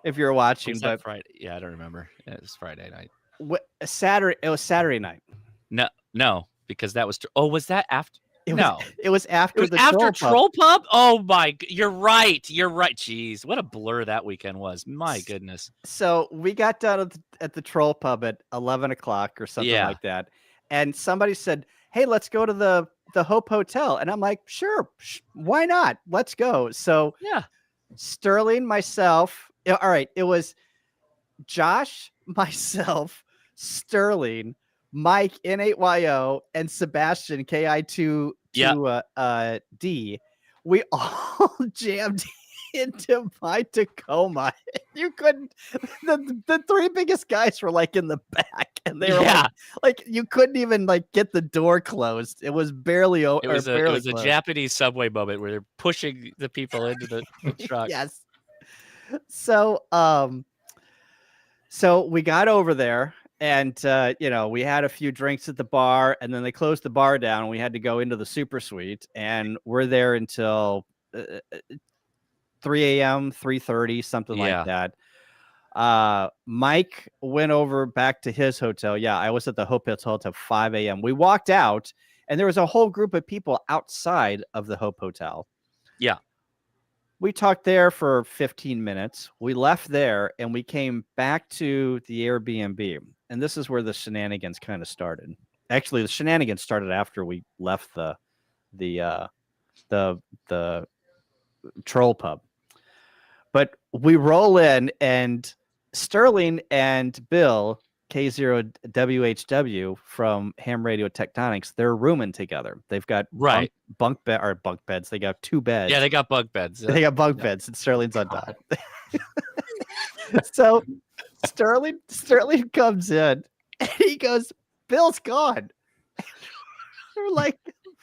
if you're watching, was that but Friday? Yeah, I don't remember. Yeah, it was Friday night. It was Saturday night. No, because that was. Was that after? It It was after was the after Troll Pub. Troll Pub. Oh my! You're right. You're right. Jeez, what a blur that weekend was. My goodness. So we got done at the Troll Pub at 11 o'clock or something Yeah. like that, and somebody said, "Hey, let's go to the Hope Hotel," and I'm like, "Sure, why not? Let's go." So Yeah. Sterling, myself. All right, it was Josh, myself, Sterling, Mike N8YO, and Sebastian KE8PZN. We all jammed into my Tacoma. You couldn't. The three biggest guys were like in the back, and they were like you couldn't even like get the door closed. It was barely open. It was a Japanese subway moment where they're pushing the people into the truck. Yes. So so we got over there, and we had a few drinks at the bar, and then they closed the bar down, and we had to go into the super suite, and we're there until 3 a.m., 3:30, something like that. Mike went over back to his hotel. Yeah, I was at the Hope Hotel till 5 a.m. We walked out, and there was a whole group of people outside of the Hope Hotel. Yeah. We talked there for 15 minutes. We left there, and we came back to the Airbnb. And this is where the shenanigans kind of started. Actually, the shenanigans started after we left the Troll Pub. But we roll in, and Sterling and Bill, K0WHW from Ham Radio Tectonics, they're rooming together. They've got bunk beds. They got 2 beds. Yeah, they got bunk beds. They got bunk beds, and Sterling's on top. So Sterling comes in, and he goes, "Bill's gone." We're like,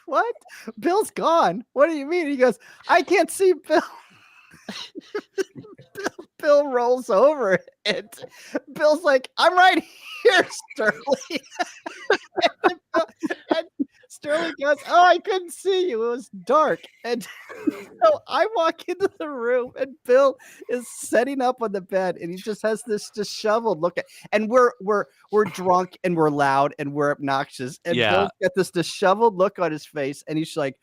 "What? Bill's gone? What do you mean?" He goes, "I can't see Bill." Bill rolls over, and Bill's like, "I'm right here, Sterling." and Sterling goes, "Oh, I couldn't see you. It was dark." And so I walk into the room, and Bill is setting up on the bed, and he just has this disheveled look and we're drunk, and we're loud, and we're obnoxious, and Bill's got this disheveled look on his face, and he's like,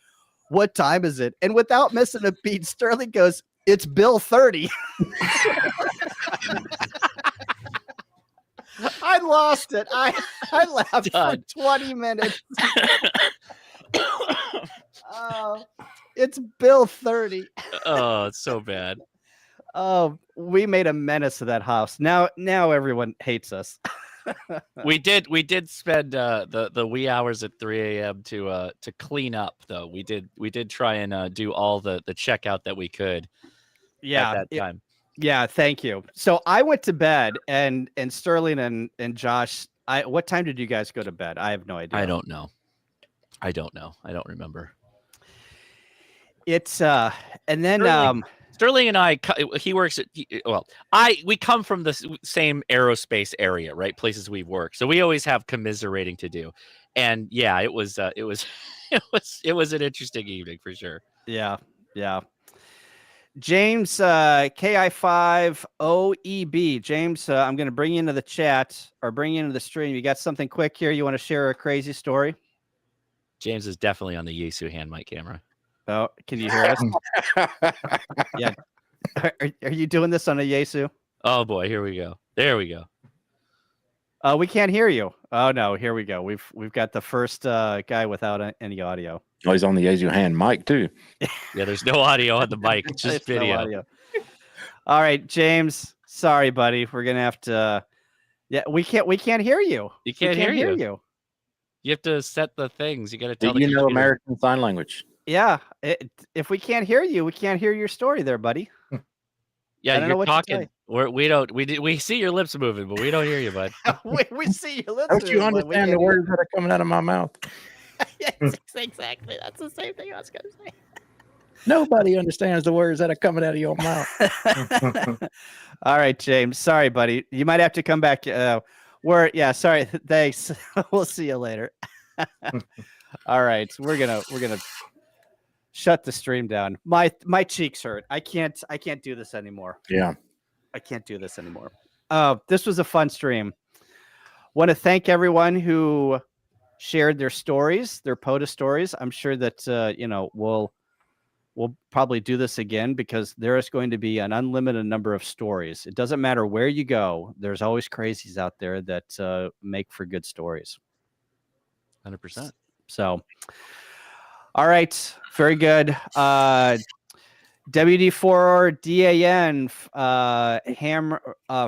"What time is it?" And without missing a beat, Sterling goes, "It's Bill 30. I lost it. I laughed for 20 minutes. Oh, it's Bill 30. Oh, it's so bad. Oh, we made a menace of that house. Now everyone hates us. We did spend the wee hours at 3 a.m. to clean up, though. We did try and do all the checkout that we could. At that time. Yeah, thank you. So I went to bed, and Sterling and Josh. What time did you guys go to bed? I have no idea. I don't know. I don't remember. It's and then Sterling and I, he works at, we come from the same aerospace area, right? Places we've worked. So we always have commiserating to do. And yeah, it was an interesting evening for sure. Yeah. James, KI5OEB. James, I'm going to bring you into the chat or bring you into the stream. You got something quick here? You want to share a crazy story? James is definitely on the Yaesu hand mic camera. Oh, can you hear us? Yeah. Are you doing this on a Yaesu? Oh boy, here we go. There we go. We can't hear you. Oh no, here we go. We've got the first guy without any audio. Oh, he's on the Yaesu hand mic too. Yeah, there's no audio on the mic, just video. No audio. All right, James. Sorry, buddy. We're gonna have to. Yeah, we can't hear you. You can't hear you. You have to set the things. You got to tell. Do you know American Sign Language? Yeah. If we can't hear you, we can't hear your story, there, buddy. Yeah, you're talking. We see your lips moving, but we don't hear you, bud. we see your lips. Don't you understand the words that are coming out of my mouth? Yes, exactly. That's the same thing I was going to say. Nobody understands the words that are coming out of your mouth. All right, James. Sorry, buddy. You might have to come back. Yeah, sorry. Thanks. We'll see you later. All right. We're gonna shut the stream down. My cheeks hurt. I can't do this anymore. Yeah. I can't do this anymore. This was a fun stream. Want to thank everyone who shared their stories, their POTA stories. I'm sure that we'll probably do this again because there is going to be an unlimited number of stories. It doesn't matter where you go. There's always crazies out there that make for good stories. 100%. So, all right. Very good. WD4DAN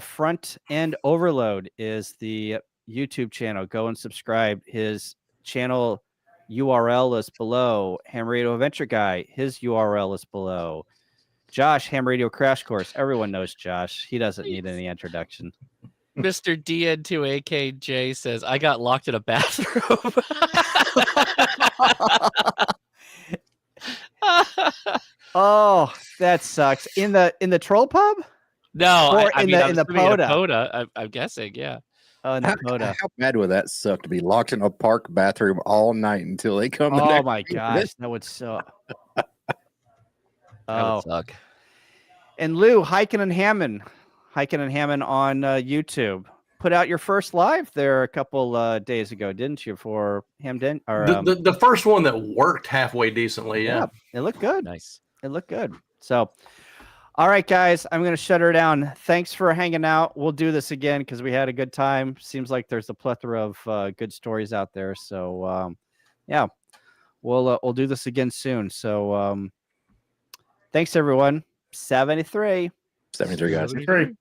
Front End Overload is the YouTube channel. Go and subscribe. His channel URL is below. Ham Radio Adventure Guy, his URL is below. Josh, Ham Radio Crash Course. Everyone knows Josh. He doesn't need any introduction. Mr. DN2AKJ says, I got locked in a bathroom. Oh, that sucks. In the troll pub? No, Or I mean, in the POTA? POTA. I'm guessing, yeah. Oh, in the POTA. How bad would that suck to be locked in a park bathroom all night until they come? Oh my gosh, that would suck. That Oh, would suck. and Lou, Hiking and Hammond on YouTube. Put out your first live there a couple days ago, didn't you? For Hamden or The first one that worked halfway decently. Yeah. it looked good. Nice. It looked good. So, all right, guys, I'm going to shut her down. Thanks for hanging out. We'll do this again because we had a good time. Seems like there's a plethora of good stories out there. So, yeah, we'll do this again soon. So, thanks everyone. 73. 73 guys. Agree.